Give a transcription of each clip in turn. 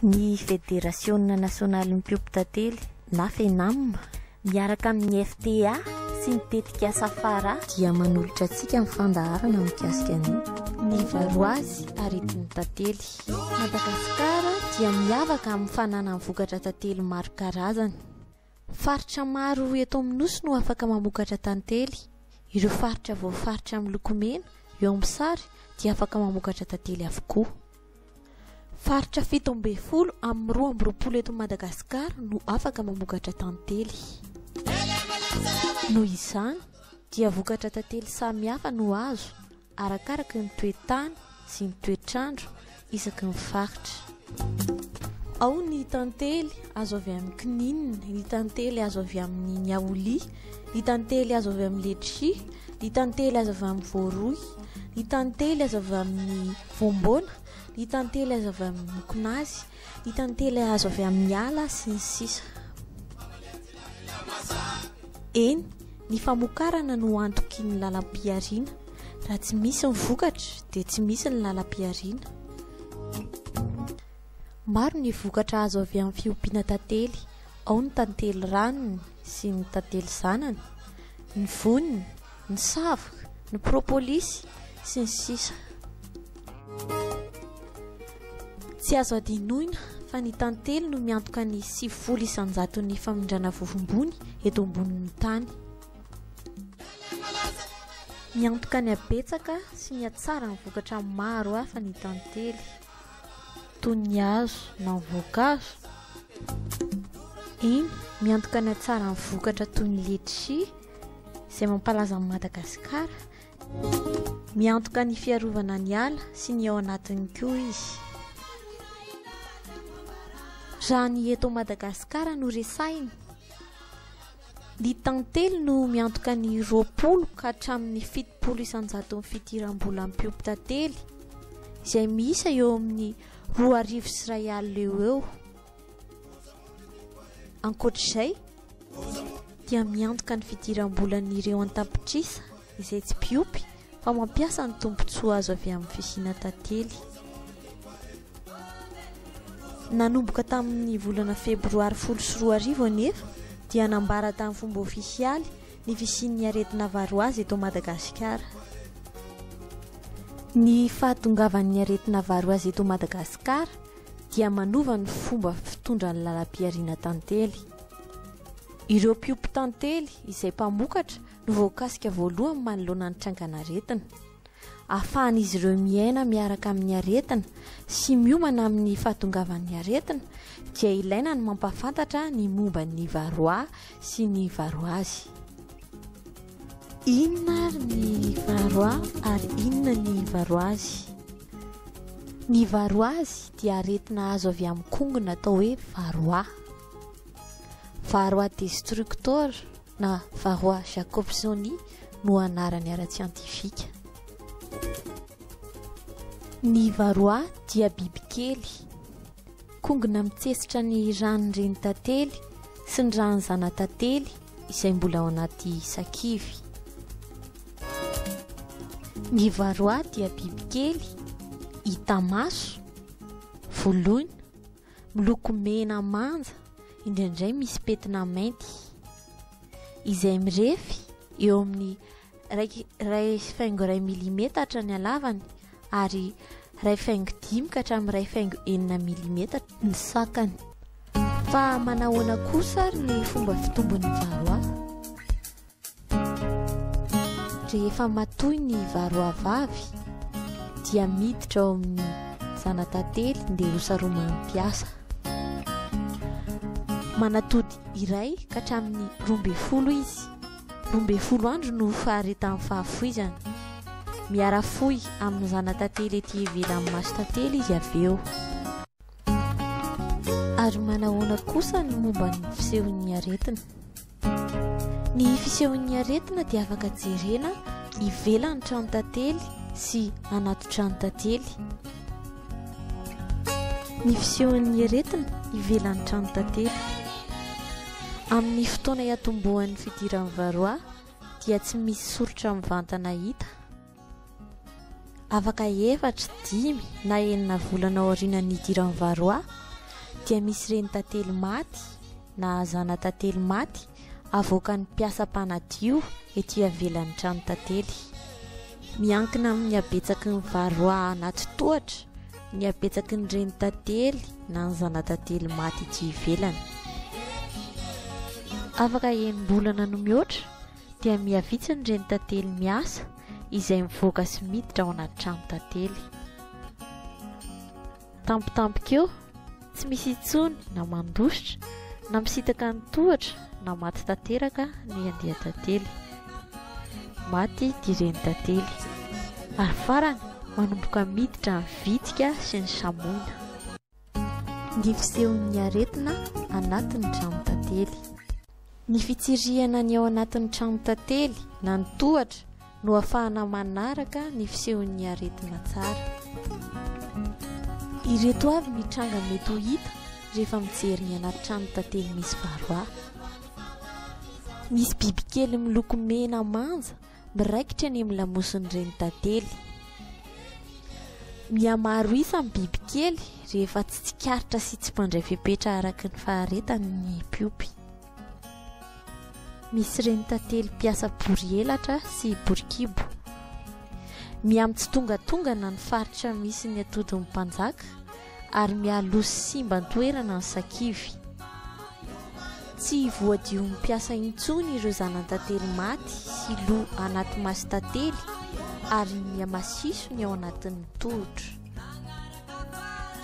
Ny Fédération Nationale Mpiompi-tantely na FENAM miaraka amin'ny FTA sy ny tetika safara dia manolotra antsika amin'ny fandaharana mikasika ny varoazy aretin'ny tantely. Madagasikara dia miavaka amin'ny fananany vokatra tantely maro karazany. Faritra maro eto amin'ny nosy no afaka mamokatra tantely. Ireo faritra voafaritra amin'ny lokomena eo amin'ny sary dia afaka mamokatra tantely avokoa. Faritra 17 amin'ny 12 eto Madagasikara no afaka mamokatra tantely. Noho izany dia vokatra tantely samihafa no azo arakaraka ny toe-tany sy ny toe-trandro isaky ny faritra. Ao ny tantely azo avy amin'ny kininina, ny tantely azo avy amin'ny yaouli, ny tantely azo avy amin'ny letchi, ny tantely azo avy amin'ny voaroy, ny tantely azo avy amin'ny voambona, ny tantely azo avy amin'ny mokonazy, ny tantely azo avy amin'ny ala sy ny sisa. Eny, ny famokarana no antoky ny lalam-piariana. Raha tsy misy ny vokatra dia tsy misy ny lalam-piariana. Maro ny vokatra azo avy amin'ny fiompiana tantely. Ao ny tantely ranony sy ny tantely zanany, ny voniny, ny savoka, ny propolisy sy ny sisa. Tsy azo adinoina fa ny tantely no miantoka ny 700 ny famindrana vovombony eto ambonin'ny tany. Miantoka ny abetsaka sy ny hatsara ny vokatra maro hafa ny tantely, toy ny hazo na ny voankazo. Iny miantoka ny hatsara ny vokatra toy ny letchi izay mampalaza ny Madagasikara. Miantoka ny fiarovana ny ala sy ny ao anatiny koa izy. Raha ny eto Madagasikara no resainy, ny tantely no miantoka ny 20 ka hatramin'ny 70 isanjato ny fidiram-bola amin'ny mpiompi-tantely izay miisa eo amin'ny 2,1 alina eo. Ankoatr'izay dia miantoka ny fidiram-bolan'ireo an-tapitrisa izay tsy mpiompy fa mampiasa ny tombontsoa azo avy amin'ny fisiana tantely. Nanomboka tamin'ny volana febroary 14 anefa dia nambara tamin'ny fomba ofisialy ny fisian'ny aretina varoazy eto Madagasikara. Ny fahatongavan'ny aretina varoazy eto Madagasikara dia manova ny fomba fitondra ny lalam-piariana tantely. Ireo mpiompy tantely izay mpamokatra no voakasika voalohany manoloana ny trangan'aretina. Ahafahan'izy ireo miaina miaraka amin'ny aretina sy miomana amin'ny fahatongavan'ny aretina dia ilaina ny mampafantatra ny momba ny varoa sy ny varoazy. Inona ny varoa ary inona ny varoazy? Ny varoazy dia aretina azo avy amin'ny kongona atao hoe varoa. Varoa destructeur na varoa Jacobsoni no anarany ara-tsiantifika. Ny varoa dia bibikely, kongona mitsesitra ny ranon'ireny tantely sy ny ranony zana-tantely izay mbola ao anaty sakivy. Ny varoa dia bibikely hita maso, voloina, miloko mena manja, indraindray misy petina mainty, izay mirefy eo amin'ny 2,5 mm hatrany halavany ary 2,5 ka hatramin'ny 2,9 mm ny sakany. Fa manahoana kosa ny fomba fitombon'ny varoa? Rehefa matoy ny varoa vavy dia miditra ao amin'ny zana-tantely dia hosaromany mpiasa. Manatody iray ka hatramin'ny 12 izy. 12 andro no faharetan'ny fahafoizany. Miara-foy amin'ny zana-tantely ety ivelan'ny maso tantely izy avy eo. Ary manahoana kosa ny momba ny fisehon'ny aretina? Ny fisehon'ny aretina dia afaka jerena ivelan'ny trano tantely sy anaty trano tantely. Ny fisehon'ny aretina ivelan'ny trano tantely. Amin'ny fotoana iatombohan'ny fidiran'ny varoa dia tsy misy soratra mivantana hita. Afaka 4, 5 na 9 volana aorianan'ny idiran'ny varoa dia misy reny tantely maty na zana tantely maty avoaka ny mpiasa-panadio ety avelan'ny trano tantely. Miankina amin'ny habetsaky ny varoa anaty tohatra ny habetsaky ny reny tantely na ny zana tantely maty ety ivelany. Afaka enim-bolana no mihoatra dia mihavitsy ny reny tantely miasa izay mivoaka sy miditra ao anaty trano tantely. Tampotampoka eo tsy misy intsony na mandositra na misitaka ny tohatra na maty tanteraka ny andeha tantely. Maty dia reny tantely ary farany manomboka miditra ny vitika sy ny samoina. Ny fisehon'ny aretina anatin'ny trano tantely. Ny fitsirihana ny ao anatin'ny trano tantely na ny tohatra no ahafahana manaraka ny fisehon'ny aretina tsara. Ireto avy ny tranga mety ho hita rehefa mijery ny anaty trano tantely misy varoa. Misy bibikely miloko mena manja miraikitra ny amin'ny lamosiny reny tantely. Mihamaro isa ny bibikely rehefa tsy tsikaritra sy tsy mpandray fepetra araka ny faharetan'ny piopy. Misy reny tantely mpiasa bory elatra sy bory-kibo. Miamintsy tongatongana ny faritra misy ny atodin'ny mpanjaka ary mialoso simba ny toerana ny sakivy. Tsy voadio mpiasa intsony ireo zanan-tantely maty sy lo anaty masy tantely ary mihamasiso ny ao anatin'ny tohatra.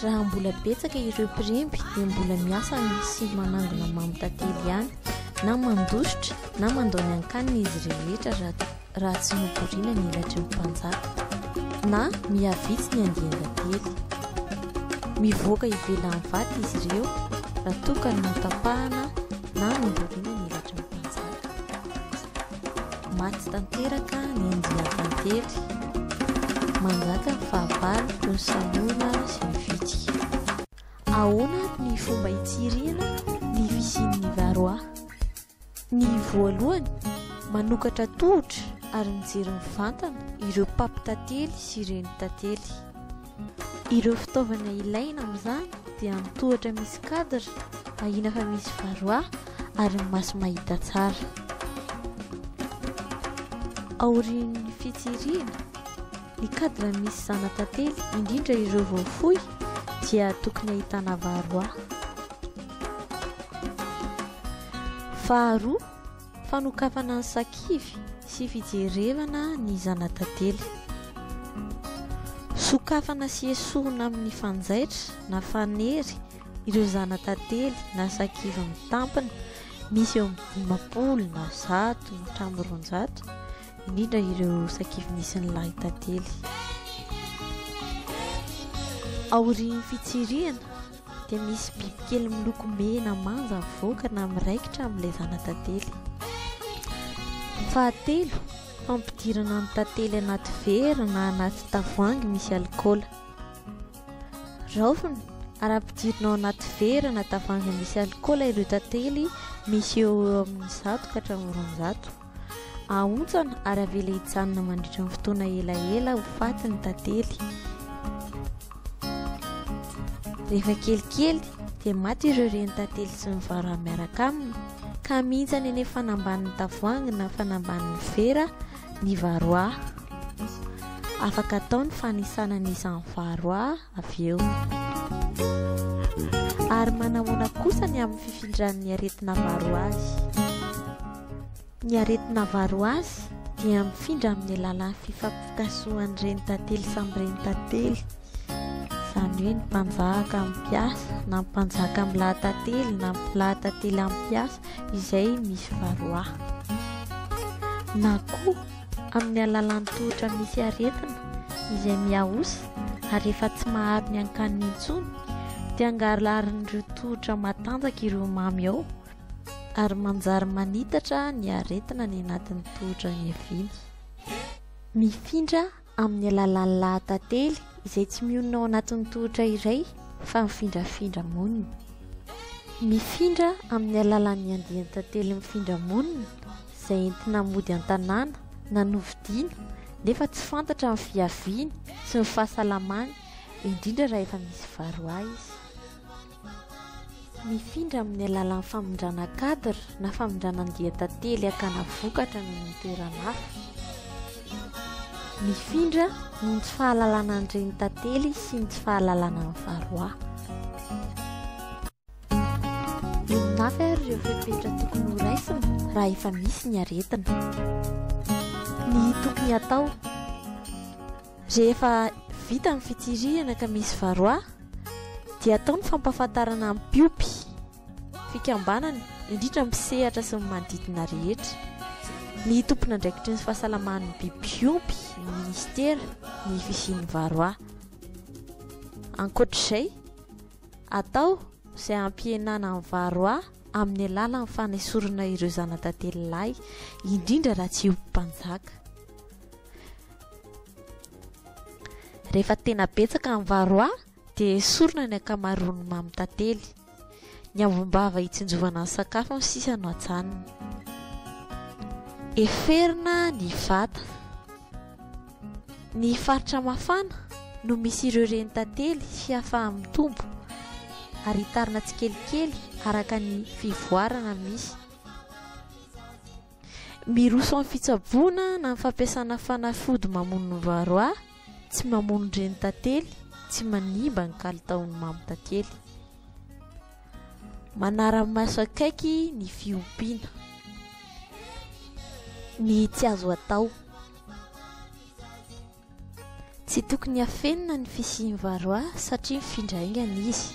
Raha mbola betsaka ireo mpiremby dia mbola miasa sy manangona mamy tantely ihany na mandositra na mandao ny ankanina izy rehetra raha tsy noboriana ny elatry ny mpanjaka na mihavitsy ny andian-tantely. Mivoaka ivelan'ny vaty izy ireo raha tokany notapahana na noboriana ny elatry ny mpanjaka. Maty tanteraka ny andian-tantely. Manjaka ny fahavalo toy ny samoina sy ny vitika. Ahoana ny fomba hitsirihana ny fisian'ny varoa? Ny voalohany manokatra tohatra ary mijery mivantana ireo papy tantely sy reny tantely. Ireo fitaovana ilaina amin'izany dia ny tohatra misy kadra ahina fa misy varoa ary ny maso mahita tsara. Aorian'ny fitsirihana ny kadra misy zana tantely indrindra ireo vao fohy dia tokony ahitana varoa. Faharoa, fanokafana ny sakivy sy fijerevana ny zana tantely. Sokafana sy esohina amin'ny fanjaitra na fanery ireo zana tantely na sakivy amin'ny tampona misy eo amin'ny 10 na 100 hatramin'ny 200 indrindra ireo sakivy misy ny lahy tantely. Aorian'ny fitsirihana dia misy bibikely miloko mena manja mivoaka na miraikitra amin'ilay zana tantely. Fahatelo, fampidirana ny tantely anaty vera na anaty tavoahangy misy alikaola. Raofina ara-pidirina ao anaty vera na tavoahangy misy alikaola ireo tantely misy eo amin'ny 100 ka hatramin'ny 200. Ahontsana ary avela hijanona mandritra ny fotoana elaela ho faty ny tantely. Rehefa kelikely dia maty ireo reny tantely sy ny varoa miaraka aminy ka mihintsana eny fanamban'ny tavoahangy na fanamban'ny vera ny varoa. Afaka atao ny fanisana an'izany varoa avy eo. Ary manahoana kosa ny amin'ny fifindran'ny aretina varoa azy? Ny aretina varoa azy dia mifindra amin'ny alalan'ny fifampikasohan'ny reny tantely samby reny tantely. Izany hoe ny mpanjaka amin'ny mpiasa na ny mpanjaka amin'ny lahatantely na ny lahatantely amin'ny mpiasa izay misy varoa. Na koa amin'ny alalan'ny tohatra misy aretina izay miahosa ary efa tsy maharo ny ankaniny intsony dia angalarin'ireo tohatra matanjaka ireo mamy ao ary manjary manitatra ny aretina ny anatin'ny tohatra ny aviana. Mifindra amin'ny alalan'ny lahatantely izay tsy mionona ao anatin'ny tohatra iray fa mifindrafindra monina. Mifindra amin'ny alalan'ny andian-tantely mifindra monina izay entina mody an-tanàna na novidiana nefa tsy fantatra ny fiaviany sy ny fahasalamany indrindra raha efa misy varoa izy. mifindra amin'ny alalan'ny famondrana cadre na famondrana andia tantely akana vokatra ny toerana hafa. Mifindra ny tsy fahalalana an'ireny tantely sy ny tsy fahalalana amin'ny varoa. Inona ary ireo fepetra tokony ho raisina raha efa misy ny aretina? Ny tokony atao rehefa vita ny fitsirihana ka misy varoa dia atao ny fampahafantarana amin'ny piopy, fikambanana, indrindra misehatra sy ny manodidina rehetra. Ny tompona andraikitry ny fahasalaman'ny biby fiompy, ny ministera, ny fisian'ny varoa. Ankoatr'izay, atao izay ampihenana ny varoa amin'ny alalan'ny fanesorana ireo zanatantely lahy, indrindra raha tsy ompi-mpanjaka. Rehefa tena betsaka ny varoa dia esorina ny ankamaroan'ny mamy tantely, ny ambombava hitsinjovana ny sakafo ny sisa no hajanona. Eferina ny vata. Ny faritra mafana no misy ireo reny tantely sy hafahan'ny mitombo ary hitarina tsikelikely araka ny fivoarana misy. Miroso amin'ny fitsaboana na ny fampiasana fanafody mamono ny varoa, tsy mamono reny tantely, tsy manimba ny kalitaon'ny mamy tantely. Manara-maso akaiky ny fiompiana. Ny tsy azo atao. Tsy tokony hafenina ny fisian'ny varoa satria mifindra aingana izy.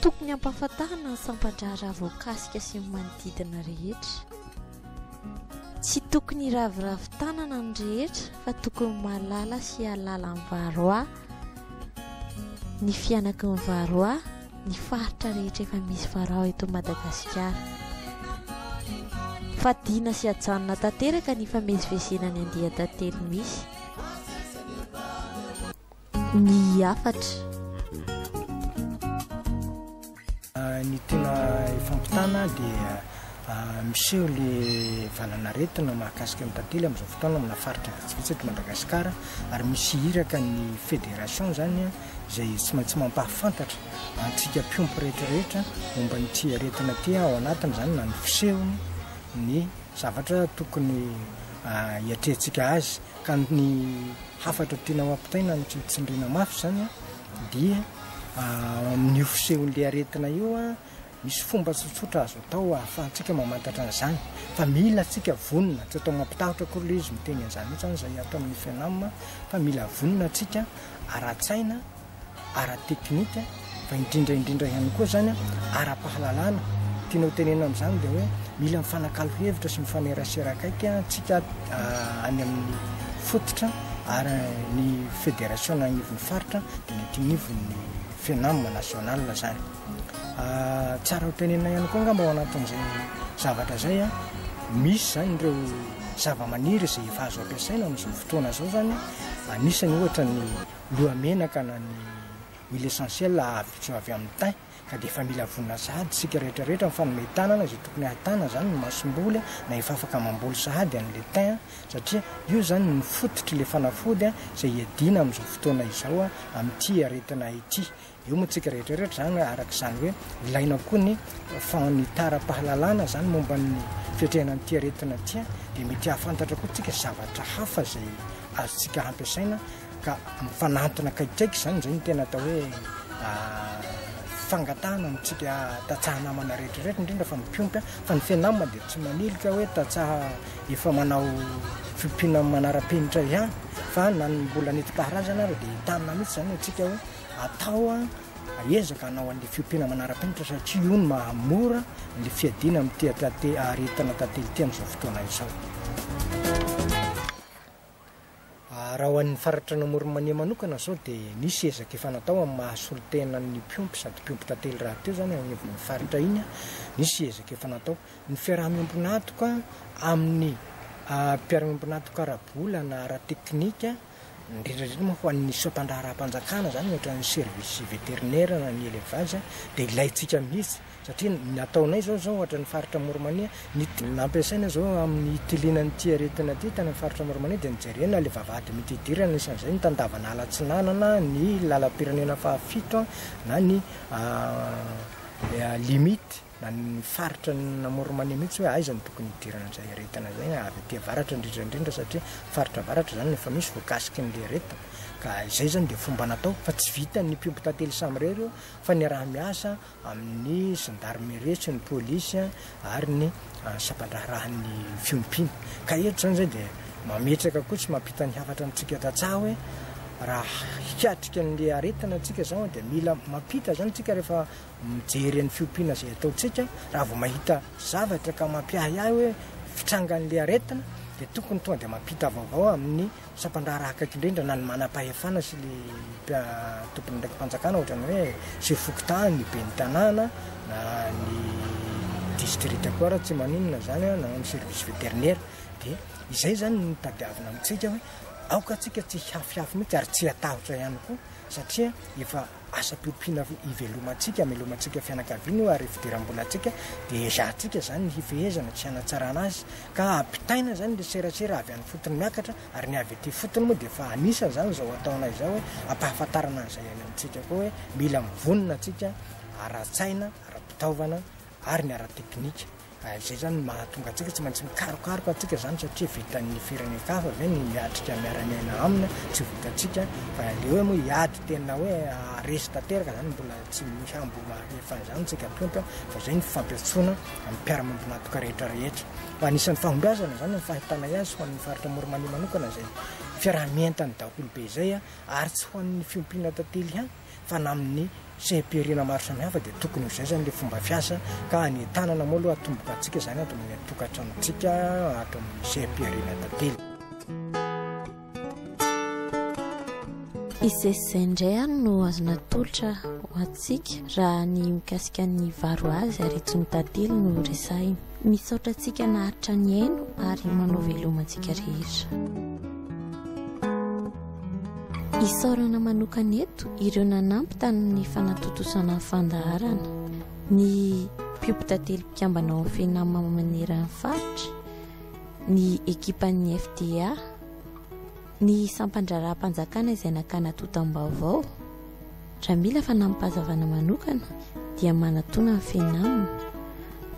Tokony ampahafantarana ny sampandrara voakasika sy ny manodidina rehetra. Tsy tokony raviravin-tanana ny rehetra fa tokony mahalala sy halala ny varoa, ny fianaky ny varoa, ny faritra rehetra efa misy varoa eto Madagasikara. Fadiana sy hajanona tanteraka ny famezivezena ny andiha tantely misy. Ny hafatra. Ny tena fampitana dia miseho le valanaretina mahakasika amin'ny tantely amin'izao fotoana amina faritra vitsivitsy Madagasikara, ary misy hiraka ny fédération zany izay tsy maintsy mampahafantatra antsika mpiompy rehetrarehetra momba nyty aretina ty ao anatiny zany na ny fisehony ny zavatra tokony hiatrehantsika azy. Ka ny hafatra tena mampitaina ny tsindriana mafy zany dia ny fisehon'le aretina io misy fomba tsotsotra azo atao ahafahantsika mamantatra an'izany, fa mila atsika vonona, tsy atao mampitahotra koa le izy miteny an'izany mihitsy zay atao amin'ny FENAM, fa mila vonona atsika ara-tsaina, ara-teknika, fa indrindra ihany koa zany ara-pahalalana. Tiana ho tenena amin'izany dia hoe mila mifanakalo hevitra sy mifanerasera akaiky atsika any amin'ny fototra ary ny fédération agnivon'ny faritra dia ny tinivon'ny FENAM national zany. Tsara ho tenena ihany koa ngamba ao anatin'izay zavatra zay misy zany ireo zava-maniry izay efa azo ampiasaina amin'izao fotoana zao zany. Anisany ohatra ny lohamenaka na ny huile essentielle avy amin'ny thym, ka dia efa mila vonina sahady sika rehetrarehetra mifanometanana izay tokony hatana zany ny masomboly na efa afaka mamboly sahady an'le thym, satria io zany ny fototry le fanafody izay iadina amin'izao fotoana izao amin'ity aretina ity. Io moa tsika rehetrarehetra zany arak'izany hoe ilaina koa ny fanitara-pahalalana zany momba ny fiatrehana n'ity aretina ity, dia mety hahafantatra koa tsika zavatra hafa izay azotsika hampiasaina, ka mifanantona kaikaiky zany zay ny tena atao hoe fangatahana amintsika tatsahana namana rehetrarehetra, indrindra fa mipiompy fa ny FENAM dia tsy manilika hoe tatsaha efa manao fiompiana manara-penitra ihany, fa na ny mbola nentim-paharazana ary dia hitanina mihitsy zany atsika hoe atao ezaka hanao an'le fiompiana manara-penitra satria io no mahamora le fiadina amin'ity aretina tantely ity amin'izao fotoana izao. Raha ho an'ny faritra Namoromanea manokana zao dia nisy ezaka efa natao amin'ny mahasolo tena ny mpiompy sady mpiompy tantely raha teo zany agnivon'ny faritra iny, nisy ezaka efa natao ny fiaraha-miombonatoka amin'ny mpiara-miombonatoka ara-bola na ara-teknika, indrindrandrindra moa ho an'ny soapandaharaha-mpanjakana zany ohatra ny service vétérinaire na ny élevage, dia ilayntsika mihitsy satria nataonay zao ohatra ny faritra Namoromanea nampiasaina zao amin'ny tilinan'ity aretina ity tany amin'ny faritra Namoromanea dia nijerena le vavahady mitidirana isan'izay ny tandavana alatsinanana, ny lalam-pirenena fahafito na ny limite na ny faritra namoromany mihitsy hoe aiza ny tokony idirana zay aretana zay avy aty varatra indrindraindrindra satria faritra varatra zany efa misy voakasiky n'le aretana ka izay zany de fomba natao fa tsy vita ny mpiompy tantely samy reo fa ny raha miasa amin'ny gendarmerie sy ny polisy ary ny sapandraharahan'ny fiompina ka eto zany zay de mametraka koa tsy mampita ny hafatra antsika tatsaha hoe raha hiatrika n'le aretana atsika zao de mila mampita zany tsika rehefa mijery ny fiompiana zay ataotsika raha vao mahita zavatra ka mampiahy hoe fitrangan'le aretana de tokony tonga de mampita vaovao amin'ny sapandraha akaiky indrindra na ny manam-pahefana sy le tompony ndraiky mpanjakana ohatrany hoe sy fokotany ny be ny tanàna na ny district koa raha tsy maninona zany na ny service vétérinaire de izay zany ny tadiavina amitsika hoe aoka atsika tsy hafiafy mihitsy ary tsy atahotra ihany koa satria efa asa-piompiana ivelomatsika amelomatsika fianakaviana ary fidiram-bolantsika de zahtsika zany ny hifehezana tsy hanatsarana azy ka ampitaina zany le serasera avy any fotony miakatra ary ny avy aty fotony moa de fa anisany zany zao ataona izao hoe ampahafantarana an'izay any amitsika koa hoe mila mivonina atsika ara-tsaina ara-pitaovana ary ny ara-teknika izay zany mahatonga atsika tsy maintsy mikarokaroka atsika zany satria vitan'ny firenekafa ve ny miatrika miaranaina amina tsy votatsika fa le hoe moa hiady tena hoe resy tanteraka zany mbola tsy mihambo efan'izany tsika mpiompy fa zay ny fampiatsoana amin'ny mpiara-mambonatoka rehetra rehetra fa anisan'ny fahombiazana zany ny fahitana azy ho an'ny faritra Morimani manokana zay fiaraha-mientany daholo be zay ary tsy ho an'ny fiompiana tantely ihany fa na amin'ny sehiperina maro samihafa de tokony izay zany le fomba fiasa ka ny tanana moa aloha atomboka atsika zany ato amin'ny tokantranotsika ato amin'ny sehiperina tantely izay indray any no azona tolotra ho atsika raha ny mikasika ny varo azy ary tsy ny tantely no resahina misaotra atsika naharitra ny aino ary manao velomantsika rehetra isaorana manokana eto ireo nanampy tamin'ny fanatotosana ny fandaharana ny mpiompy tantely mpikambana ao amin'ny fianamaneran'ny faritra ny ekipan'ny FDA ny sampandraraha-mpanjakana izay nakana totam-baovao raha mila fanampahazavana manokana dia manatona ny fianamana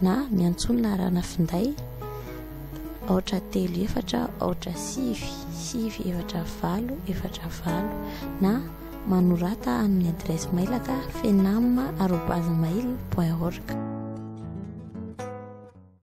na miantsony laharana finday 3-4-6-4-4-4 na manorata amin'ny adresy mailaka fenama@mail.org